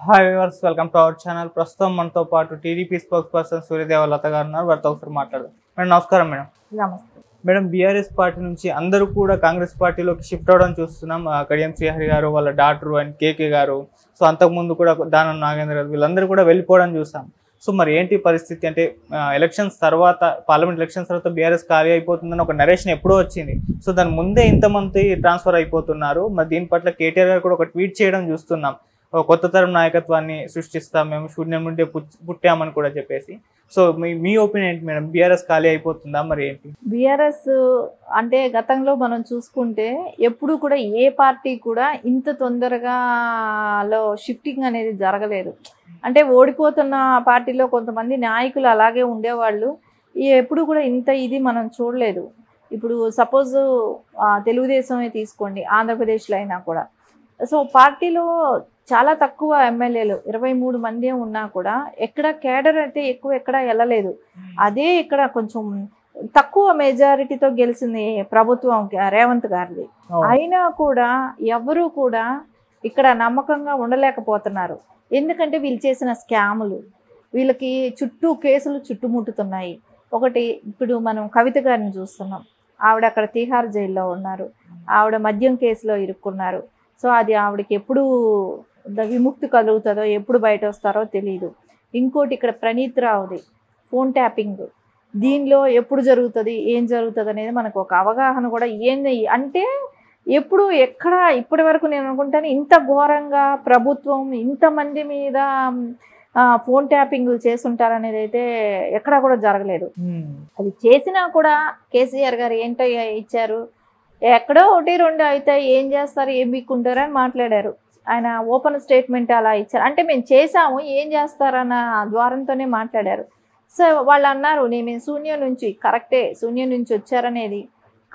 Hi viewers, welcome to our channel. ప్రస్తుతం మనతో పాటు టీడీపీ స్పోక్స్ పర్సన్ సూర్యదేవ లత గారు ఉన్నారు. వారితో ఒకసారి మాట్లాడదాం. మేడం నమస్కారం. నమస్తే మేడం, బీఆర్ఎస్ పార్టీ నుంచి అందరూ కూడా కాంగ్రెస్ పార్టీలోకి షిఫ్ట్ అవ్వడం చూస్తున్నాం. కడియం శ్రీహరి గారు, వాళ్ళ డాక్టర్ అండ్ కేకే గారు, సో అంతకుముందు కూడా దానం నాగేంద్ర గారు, వీళ్ళందరూ కూడా వెళ్ళిపోవడం చూసాం. సో మరి ఏంటి పరిస్థితి అంటే ఎలక్షన్స్ తర్వాత, పార్లమెంట్ ఎలక్షన్స్ తర్వాత బీఆర్ఎస్ ఖాళీ అయిపోతుందని ఒక నరేషన్ ఎప్పుడో వచ్చింది. సో దాని ముందే ఇంతమంది ట్రాన్స్ఫర్ అయిపోతున్నారు. మరి దీని పట్ల కేటీఆర్ గారు కూడా ఒక ట్వీట్ చేయడం చూస్తున్నాం. కొత్త తరం నాయకత్వాన్ని సృష్టిస్తాం, మేము శూన్యం నుండి పుట్టామని కూడా చెప్పేసి. సో మీ ఒపీనియన్ ఏంటి మేడం? బీఆర్ఎస్ ఖాళీ అయిపోతుందా, మరి ఏంటి? బీఆర్ఎస్ అంటే గతంలో మనం చూసుకుంటే ఎప్పుడు కూడా ఏ పార్టీ కూడా ఇంత తొందరగా షిఫ్టింగ్ అనేది జరగలేదు. అంటే ఓడిపోతున్న పార్టీలో కొంతమంది నాయకులు అలాగే ఉండేవాళ్ళు. ఎప్పుడు కూడా ఇంత ఇది మనం చూడలేదు. ఇప్పుడు సపోజ్ తెలుగుదేశమే తీసుకోండి, ఆంధ్రప్రదేశ్లో అయినా కూడా. సో పార్టీలో చాలా తక్కువ ఎమ్మెల్యేలు, 23 మంది ఉన్నా కూడా ఎక్కడ కేడర్ అయితే ఎక్కడ వెళ్ళలేదు. అదే ఇక్కడ కొంచెం తక్కువ మెజారిటీతో గెలిచింది ప్రభుత్వం రేవంత్ గారిది. అయినా కూడా ఎవరు కూడా ఇక్కడ నమ్మకంగా ఉండలేకపోతున్నారు. ఎందుకంటే వీళ్ళు చేసిన స్కాములు, వీళ్ళకి కేసులు చుట్టుముట్టుతున్నాయి. ఒకటి ఇప్పుడు మనం కవిత గారిని చూస్తున్నాం. ఆవిడ అక్కడ తిహార్ జైల్లో ఉన్నారు. ఆవిడ మద్యం కేసులో ఇరుక్కున్నారు. సో అది ఆవిడకి ఎప్పుడు విముక్తి కలుగుతుందో, ఎప్పుడు బయట వస్తారో తెలియదు. ఇంకోటి ఇక్కడ ప్రణీత్ రావుది ఫోన్ ట్యాపింగ్, దీనిలో ఎప్పుడు జరుగుతుంది, ఏం జరుగుతుంది అనేది మనకు ఒక అవగాహన కూడా ఏంది అంటే ఎప్పుడు ఎక్కడ ఇప్పటి వరకు నేను అనుకుంటాను ఇంత ఘోరంగా ప్రభుత్వం ఇంతమంది మీద ఫోన్ ట్యాపింగ్లు చేస్తుంటారనేది అయితే ఎక్కడా కూడా జరగలేదు. అది చేసినా కూడా కేసీఆర్ గారు ఏంటో ఇచ్చారు, ఎక్కడో 1-2 అయితే ఏం చేస్తారు, ఏం బిక్కుంటారు అని మాట్లాడారు. ఆయన ఓపెన్ స్టేట్మెంట్ అలా ఇచ్చారు. అంటే మేము చేసాము, ఏం చేస్తారన్న ద్వారంతోనే మాట్లాడారు. సో వాళ్ళు అన్నారు మేము శూన్యం నుంచి, కరెక్టే శూన్యం నుంచి వచ్చారనేది.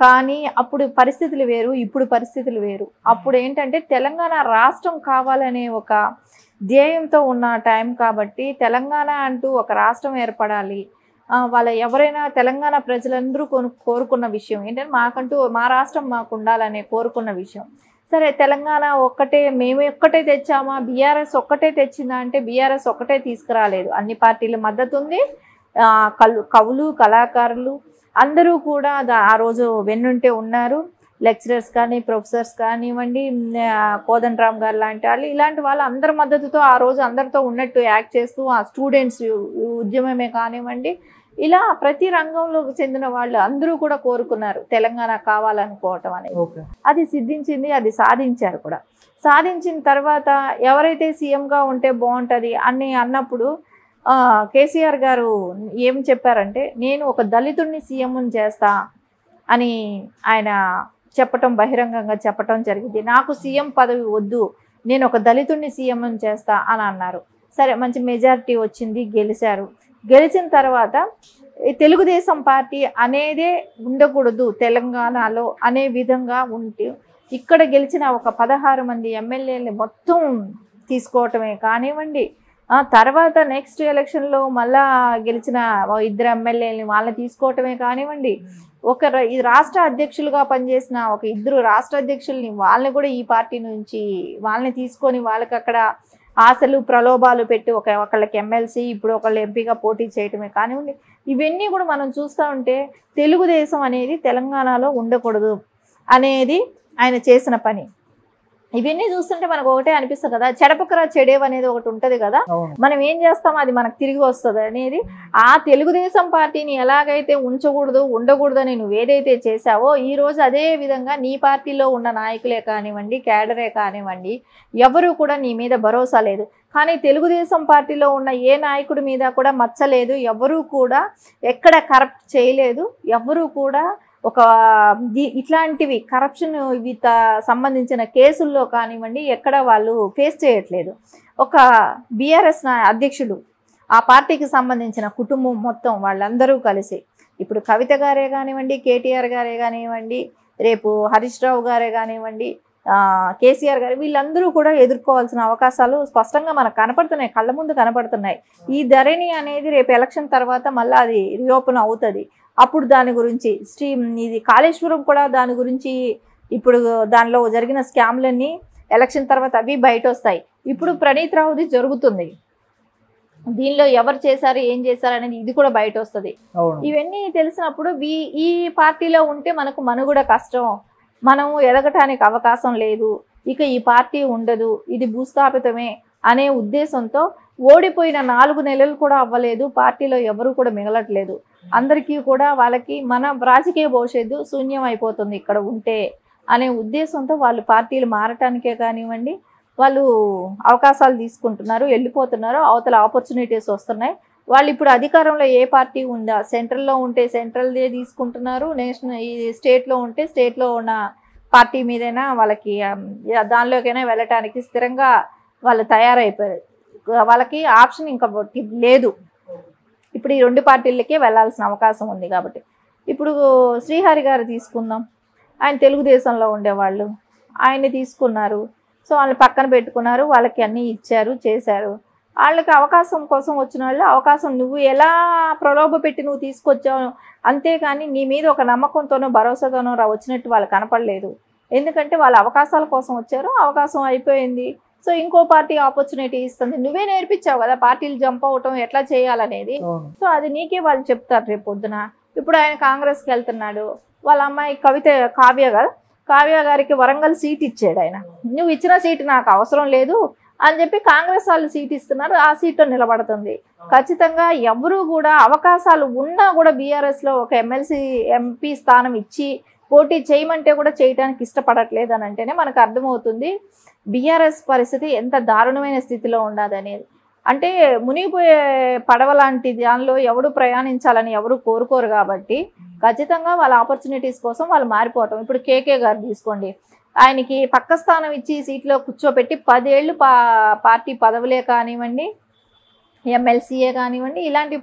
కానీ అప్పుడు పరిస్థితులు వేరు, ఇప్పుడు పరిస్థితులు వేరు. అప్పుడు ఏంటంటే తెలంగాణ రాష్ట్రం కావాలనే ఒక ధ్యేయంతో ఉన్న టైం కాబట్టి, తెలంగాణ అంటూ ఒక రాష్ట్రం ఏర్పడాలి, వాళ్ళ ఎవరైనా తెలంగాణ ప్రజలందరూ కోరుకున్న విషయం ఏంటంటే మా రాష్ట్రం మాకు ఉండాలనే కోరుకున్న విషయం. సరే తెలంగాణ మేము ఒక్కటే తెచ్చామా, బీఆర్ఎస్ ఒక్కటే తెచ్చిందా అంటే బీఆర్ఎస్ ఒక్కటే తీసుకురాలేదు. అన్ని పార్టీల మద్దతు ఉంది. కవులు, కళాకారులు అందరూ కూడా ఆ రోజు వెన్నుంటే ఉన్నారు. లెక్చరర్స్ కానీ, ప్రొఫెసర్స్ కానివ్వండి, కోదండరామ్ గారు లాంటి వాళ్ళు, ఇలాంటి వాళ్ళు అందరి మద్దతుతో ఆ రోజు అందరితో ఉన్నట్టు యాక్ట్ చేస్తూ, ఆ స్టూడెంట్స్ ఉద్యమమే కానివ్వండి, ఇలా ప్రతి రంగంలోకి చెందిన వాళ్ళు అందరూ కూడా కోరుకున్నారు తెలంగాణ కావాలనుకోవటం అనేది. అది సిద్ధించింది, అది సాధించారు కూడా. సాధించిన తర్వాత ఎవరైతే సీఎంగా ఉంటే బాగుంటుంది అని అన్నప్పుడు కేసీఆర్ గారు ఏం చెప్పారంటే, నేను ఒక దళితుడిని సీఎంని చేస్తా అని ఆయన చెప్పటం, బహిరంగంగా చెప్పటం జరిగింది. నాకు సీఎం పదవి వద్దు, నేను ఒక దళితుడిని సీఎంని చేస్తా అని అన్నారు. సరే, మంచి మెజారిటీ వచ్చింది, గెలిచారు. గెలిచిన తర్వాత తెలుగుదేశం పార్టీ అనేదే ఉండకూడదు తెలంగాణలో అనే విధంగా ఉంటే, ఇక్కడ గెలిచిన ఒక 16 మంది ఎమ్మెల్యేలని మొత్తం తీసుకోవటమే కానివ్వండి, తర్వాత నెక్స్ట్ ఎలక్షన్లో మళ్ళా గెలిచిన 2 ఎమ్మెల్యేలని వాళ్ళని తీసుకోవటమే కానివ్వండి, ఈ రాష్ట్ర అధ్యక్షులుగా పనిచేసిన 2 రాష్ట్ర అధ్యక్షుల్ని వాళ్ళని కూడా ఈ పార్టీ నుంచి వాళ్ళని తీసుకొని వాళ్ళకి అక్కడ ఆశలు ప్రలోభాలు పెట్టి ఒకళ్ళకి ఎమ్మెల్సీ, ఇప్పుడు ఒకళ్ళు ఎంపీగా పోటీ చేయటమే కానివ్వండి, ఇవన్నీ కూడా మనం చూస్తూ ఉంటే తెలుగుదేశం అనేది తెలంగాణలో ఉండకూడదు అనేది ఆయన చేసిన పని. ఇవన్నీ చూస్తుంటే మనకు ఒకటే అనిపిస్తుంది కదా, చెడపకరా చెడేవ్ అనేది ఒకటి ఉంటుంది కదా, మనం ఏం చేస్తామో అది మనకు తిరిగి వస్తుంది అనేది. ఆ తెలుగుదేశం పార్టీని ఎలాగైతే ఉంచకూడదు, ఉండకూడదు అని నువ్వు ఏదైతే చేసావో, ఈరోజు అదే విధంగా నీ పార్టీలో ఉన్న నాయకులే కానివ్వండి, క్యాడరే కానివ్వండి, ఎవరు కూడా నీ మీద భరోసా లేదు. కానీ తెలుగుదేశం పార్టీలో ఉన్న ఏ నాయకుడి మీద కూడా మచ్చలేదు, ఎవరూ కూడా ఎక్కడ కరప్ట్ చేయలేదు, ఎవరూ కూడా ఇట్లాంటివి కరప్షన్ సంబంధించిన కేసుల్లో కానివ్వండి ఎక్కడ వాళ్ళు ఫేస్ చేయట్లేదు. ఒక బీఆర్ఎస్ అధ్యక్షుడు, ఆ పార్టీకి సంబంధించిన కుటుంబం మొత్తం వాళ్ళందరూ కలిసి, ఇప్పుడు కవిత గారే కానివ్వండి, కేటీఆర్ గారే కానివ్వండి, రేపు హరీష్ రావు గారే కానివ్వండి, కేసీఆర్ గారు, వీళ్ళందరూ కూడా ఎదుర్కోవాల్సిన అవకాశాలు స్పష్టంగా మనకు కనపడుతున్నాయి, కళ్ళ ముందు కనపడుతున్నాయి. ఈ ధరణి అనేది రేపు ఎలక్షన్ తర్వాత మళ్ళీ అది రీఓపెన్ అవుతుంది. అప్పుడు దాని గురించి ఇది కాళేశ్వరం కూడా దాని గురించి ఇప్పుడు దానిలో జరిగిన స్కామ్లన్నీ ఎలక్షన్ తర్వాత అవి బయట వస్తాయి. ఇప్పుడు ప్రణీత్ రావుది జరుగుతుంది, దీనిలో ఎవరు చేశారు ఏం చేశారు అనేది ఇది కూడా బయట వస్తుంది. ఇవన్నీ తెలిసినప్పుడు ఈ పార్టీలో ఉంటే మనకు మనుగడ కష్టం, మనం ఎదగటానికి అవకాశం లేదు, ఇక ఈ పార్టీ ఉండదు, ఇది భూస్థాపితమే అనే ఉద్దేశంతో ఓడిపోయిన 4 నెలలు కూడా అవ్వలేదు, పార్టీలో ఎవరు కూడా మిగలట్లేదు. అందరికీ కూడా వాళ్ళకి మన రాజకీయ భవిష్యత్తు శూన్యం అయిపోతుంది ఇక్కడ ఉంటే అనే ఉద్దేశంతో వాళ్ళు పార్టీలు మారటానికే కానివ్వండి, వాళ్ళు అవకాశాలు తీసుకుంటున్నారు, వెళ్ళిపోతున్నారు, అవతల ఆపర్చునిటీస్ వస్తున్నాయి. వాళ్ళు ఇప్పుడు అధికారంలో ఏ పార్టీ ఉందా, సెంట్రల్లో ఉంటే సెంట్రల్దే తీసుకుంటున్నారు, నేషనల్ ఈ స్టేట్లో ఉంటే స్టేట్లో ఉన్న పార్టీ మీదైనా వాళ్ళకి దానిలోకైనా వెళ్ళటానికి స్థిరంగా వాళ్ళు తయారైపోయారు. వాళ్ళకి ఆప్షన్ ఇంకా లేదు, ఇప్పుడు ఈ 2 పార్టీలకే వెళ్ళాల్సిన అవకాశం ఉంది. కాబట్టి ఇప్పుడు శ్రీహరి గారు తీసుకుందాం, ఆయన తెలుగుదేశంలో ఉండేవాళ్ళు, ఆయన్ని తీసుకున్నారు, సో వాళ్ళని పక్కన పెట్టుకున్నారు, వాళ్ళకి అన్నీ ఇచ్చారు చేశారు. వాళ్ళకి అవకాశం కోసం వచ్చిన వాళ్ళు అవకాశం నువ్వు ఎలా ప్రలోభ పెట్టి నువ్వు తీసుకొచ్చావు, అంతేకాని నీ మీద ఒక నమ్మకంతోనో భరోసాతోనో వచ్చినట్టు వాళ్ళు కనపడలేదు. ఎందుకంటే వాళ్ళు అవకాశాల కోసం వచ్చారు, అవకాశం అయిపోయింది, సో ఇంకో పార్టీ ఆపర్చునిటీ ఇస్తుంది. నువ్వే నేర్పించావు కదా పార్టీలు జంప్ అవటం ఎట్లా చేయాలనేది, సో అది నీకే వాళ్ళు చెప్తారు రేపు పొద్దున. ఇప్పుడు ఆయన కాంగ్రెస్కి వెళ్తున్నాడు, వాళ్ళ అమ్మాయి కావ్య కదా, కావ్య గారికి వరంగల్ సీట్ ఇచ్చాడు ఆయన, నువ్వు ఇచ్చిన సీటు నాకు అవసరం లేదు అని చెప్పి కాంగ్రెస్ వాళ్ళు సీట్ ఇస్తున్నారు, ఆ సీట్లో నిలబడుతుంది. ఖచ్చితంగా ఎవరు కూడా అవకాశాలు ఉన్నా కూడా బీఆర్ఎస్లో ఒక ఎంపీ స్థానం ఇచ్చి పోటీ చేయమంటే కూడా చేయడానికి ఇష్టపడట్లేదు అని అంటేనే మనకు అర్థమవుతుంది బీఆర్ఎస్ పరిస్థితి ఎంత దారుణమైన స్థితిలో ఉండదనేది. అంటే మునిగిపోయే పడవ లాంటి దానిలో ఎవడు ప్రయాణించాలని ఎవరు కోరుకోరు కాబట్టి ఖచ్చితంగా వాళ్ళ ఆపర్చునిటీస్ కోసం వాళ్ళు మారిపోవటం. ఇప్పుడు కేకే గారు తీసుకోండి, ఆయనకి పక్క స్థానం ఇచ్చి సీట్లో కూర్చోబెట్టి 10 ఏళ్ళు పార్టీ పదవులే కానివ్వండి, ఎమ్మెల్సీఏ కానివ్వండి, ఇలాంటి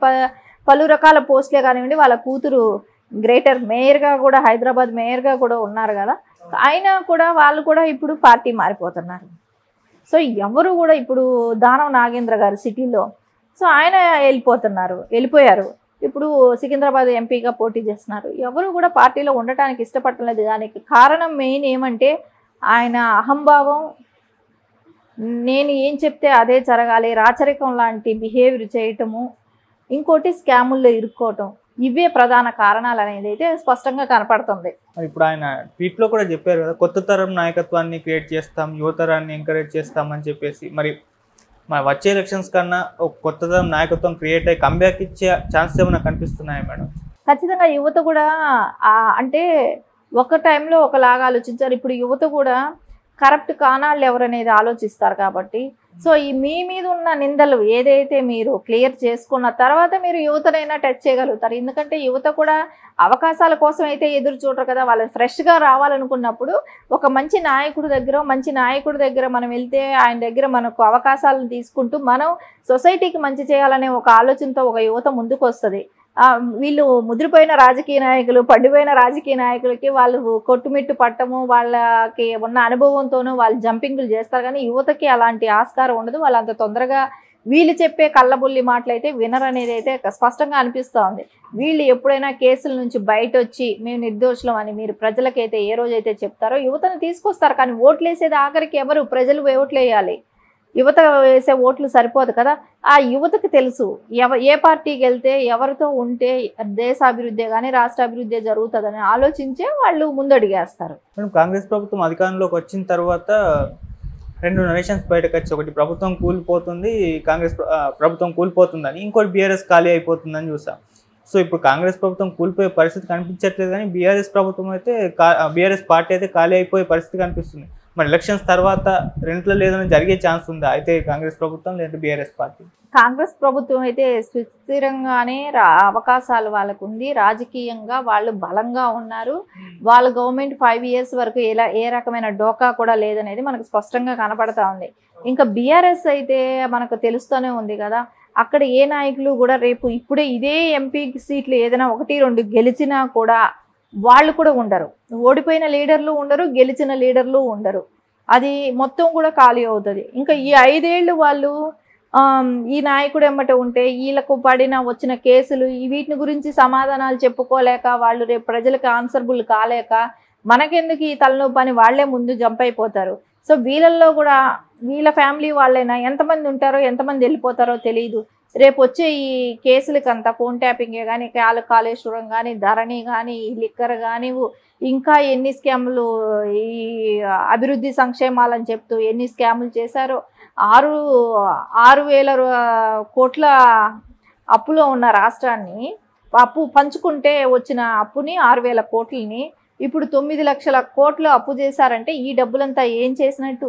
పలు రకాల పోస్టులే కానివ్వండి, వాళ్ళ కూతురు గ్రేటర్ మేయర్గా కూడా హైదరాబాద్ మేయర్గా కూడా ఉన్నారు కదా, అయినా కూడా వాళ్ళు కూడా ఇప్పుడు పార్టీ మారిపోతున్నారు. సో ఎవరు కూడా ఇప్పుడు దానం నాగేంద్ర గారు సిటీలో, సో ఆయన వెళ్ళిపోయారు, ఇప్పుడు సికింద్రాబాద్ ఎంపీగా పోటీ చేస్తున్నారు. ఎవరు కూడా పార్టీలో ఉండటానికి ఇష్టపడలేదు. దానికి కారణం మెయిన్ ఏమంటే ఆయన అహంభావం, నేను ఏం చెప్తే అదే జరగాలి, రాచరికం లాంటి బిహేవియర్ చేయటము, ఇంకోటి స్కాముల్లో ఇరుక్కోవటం, ఇవే ప్రధాన కారణాలు అనేది అయితే స్పష్టంగా కనపడుతుంది. ఇప్పుడు ఆయన ట్వీట్లో కూడా చెప్పారు కదా, కొత్త తరం నాయకత్వాన్ని క్రియేట్ చేస్తాం, యువతరాన్ని ఎంకరేజ్ చేస్తామని చెప్పేసి. మరి వచ్చే ఎలక్షన్స్ కన్నా ఒక కొత్త తరం నాయకత్వం క్రియేట్ అయ్యి కంబ్యాక్ ఇచ్చే ఛాన్స్ ఏమైనా కనిపిస్తున్నాయా మేడం? ఖచ్చితంగా యువత కూడా అంటే ఒక టైంలో ఒకలాగా ఆలోచించారు, ఇప్పుడు యువత కూడా కరప్ట్ కానాళ్ళు ఎవరనేది ఆలోచిస్తారు. కాబట్టి సో ఈ మీ మీద ఉన్న నిందలు ఏదైతే మీరు క్లియర్ చేసుకున్న తర్వాత మీరు యువతనైనా టచ్ చేయగలుగుతారు. ఎందుకంటే యువత కూడా అవకాశాల కోసం అయితే ఎదురు చూడరు కదా, వాళ్ళు ఫ్రెష్గా రావాలనుకున్నప్పుడు ఒక మంచి నాయకుడి దగ్గర మనం వెళ్తే ఆయన దగ్గర మనకు అవకాశాలను తీసుకుంటూ మనం సొసైటీకి మంచి చేయాలనే ఒక ఆలోచనతో ఒక యువత ముందుకు వస్తుంది. వీళ్ళు ముదిరిపోయిన రాజకీయ నాయకులు, పడిపోయిన రాజకీయ నాయకులకి వాళ్ళు కొట్టుమిట్టు పట్టము, వాళ్ళకి ఉన్న అనుభవంతోనూ వాళ్ళు జంపింగ్లు చేస్తారు. కానీ యువతకి అలాంటి ఆస్కారం ఉండదు. వాళ్ళు అంత తొందరగా వీళ్ళు చెప్పే కళ్ళబుల్లి మాటలైతే వినర్ అనేది అయితే స్పష్టంగా అనిపిస్తూ ఉంది. వీళ్ళు ఎప్పుడైనా కేసుల నుంచి బయట వచ్చి మేము నిర్దోషులం అని మీరు ప్రజలకైతే ఏ రోజైతే చెప్తారో యువతను తీసుకొస్తారు. కానీ ఓట్లు వేసేది ఆఖరికి ఎవరు? ప్రజలు ఓట్లు వేయాలి. యువత వేసే ఓట్లు సరిపోదు కదా. ఆ యువతకు తెలుసు ఏ పార్టీకి వెళ్తే ఎవరితో ఉంటే దేశాభివృద్ధి కానీ రాష్ట్రాభివృద్ధి జరుగుతుందని ఆలోచించే వాళ్ళు ముందడిగేస్తారు. కాంగ్రెస్ ప్రభుత్వం అధికారంలోకి వచ్చిన తర్వాత 2 నరేషన్స్ బయటకు వచ్చి, ఒకటి ప్రభుత్వం కూలిపోతుంది, కాంగ్రెస్ ప్రభుత్వం కూలిపోతుందని, ఇంకోటి బీఆర్ఎస్ ఖాళీ అయిపోతుందని చూసాం. సో ఇప్పుడు కాంగ్రెస్ ప్రభుత్వం కూలిపోయే పరిస్థితి కనిపించట్లేదు, కానీ బీఆర్ఎస్ పార్టీ అయితే ఖాళీ అయిపోయే పరిస్థితి కనిపిస్తుంది. మరి ఎలక్షన్స్ తర్వాత రెంట్లో లేదని జరిగే ఛాన్స్ ఉందా అయితే కాంగ్రెస్ ప్రభుత్వం లేదా బీఆర్ఎస్ పార్టీ? కాంగ్రెస్ ప్రభుత్వం అయితే సుస్థిరంగానే అవకాశాలు వాళ్ళకు ఉంది, రాజకీయంగా వాళ్ళు బలంగా ఉన్నారు. వాళ్ళ గవర్నమెంట్ 5 years వరకు ఏ రకమైన డోకా కూడా లేదనేది మనకు స్పష్టంగా కనపడతా ఉంది. ఇంకా బీఆర్ఎస్ అయితే మనకు తెలుస్తూనే ఉంది కదా, అక్కడ ఏ నాయకులు కూడా రేపు ఇప్పుడే ఇదే ఎంపీ సీట్లు ఏదైనా 1-2 గెలిచినా కూడా వాళ్ళు కూడా ఉండరు. ఓడిపోయిన లీడర్లు ఉండరు, గెలిచిన లీడర్లు ఉండరు. అది మొత్తం కూడా ఖాళీ అవుతుంది. ఇంకా ఈ 5 ఏళ్ళు వాళ్ళు ఈ నాయకుడు ఎమ్మట ఉంటే వీళ్ళకు వచ్చిన కేసులు వీటిని గురించి సమాధానాలు చెప్పుకోలేక వాళ్ళు రేపు ప్రజలకు ఆన్సర్బుల్ కాలేక మనకెందుకు ఈ తలనొప్పి అని వాళ్లే ముందు జంప్ అయిపోతారు. సో వీళ్ళల్లో కూడా వీళ్ళ ఫ్యామిలీ వాళ్ళైనా ఎంతమంది ఉంటారో ఎంతమంది వెళ్ళిపోతారో తెలియదు. రేపు వచ్చే ఈ కేసులకంతా ఫోన్ ట్యాపింగే కానీ, కాళేశ్వరం కానీ, ధరణి కానీ, ఈ లిక్కర్ కానీ, ఇంకా ఎన్ని స్కాములు, ఈ అభివృద్ధి సంక్షేమాలని చెప్తూ ఎన్ని స్కాములు చేశారో. 6,000 కోట్ల అప్పులో ఉన్న రాష్ట్రాన్ని, అప్పు పంచుకుంటే వచ్చిన అప్పుని 6,000 కోట్లని ఇప్పుడు 9 లక్షల కోట్లు అప్పు చేశారంటే ఈ డబ్బులంతా ఏం చేసినట్టు?